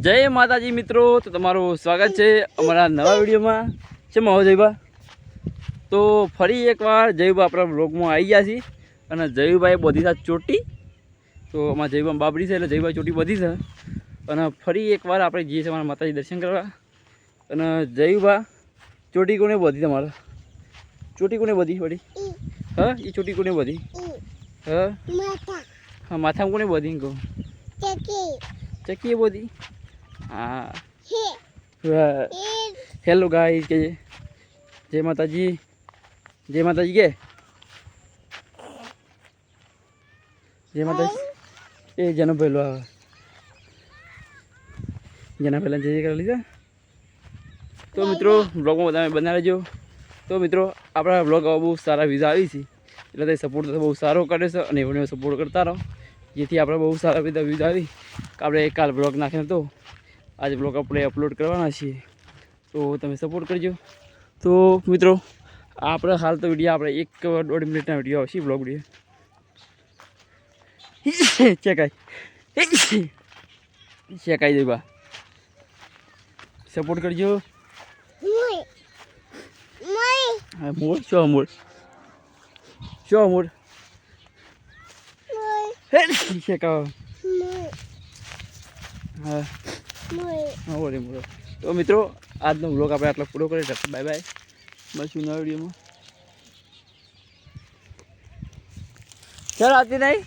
જય માતાજી મિત્રો, તો તમારું સ્વાગત છે અમારા નવા વિડીયોમાં. છે જયભા. તો ફરી એકવાર જયભા આપણા બ્લોગમાં આવી ગયા છીએ અને જયભાઈ બધી છે ચોટી. તો અમારા જયભા બાબરી છે એટલે જયભાઈ ચોટી બધી છે. અને ફરી એકવાર આપણે જઈએ છીએ અમારા માતાજી દર્શન કરવા. અને જયભા ચોટી કોને બધી તમારે? ચોટી કોને બધી વળી? હા, એ ચોટી કોને બધી? હા હા, માથામાં કોને બધી કહું? ચકી બધી. हाँ हेलो गाइस के जय माता जी के जय माता ए जना पहलो जना पहला जय कर लीजिए. तो मित्रों ब्लॉग में बना रहो. तो मित्रों अपना ब्लॉग बहू सारा वीजा आई थी એટલે સપોર્ટ તો બહુ સારો કરે છે અને એમને સપોર્ટ કરતા રહો જેથી આપણે બહુ સારા બધા વ્યૂઝ આવી આપણે કાલ બ્લોગ નાખ્યો તો आज ब्लॉग अपने अपलोड करवाना छे तो तमे सपोर्ट करजो. तो मित्रों आप हाल तो वीडियो आप 1-1.5 मिनिट वीडियो आवशे ब्लॉग वीडियो चेकाई देवा सपोर्ट करजो. मोड़ शो मोड़ चेका हाँ हाँ बोले बोलो. तो मित्रों आज नो ब्लॉग આપણે આટલો પૂરો કરીએ. બાય બાય, મળશું નવા વિડીયોમાં. ચાલ આતી નહીં.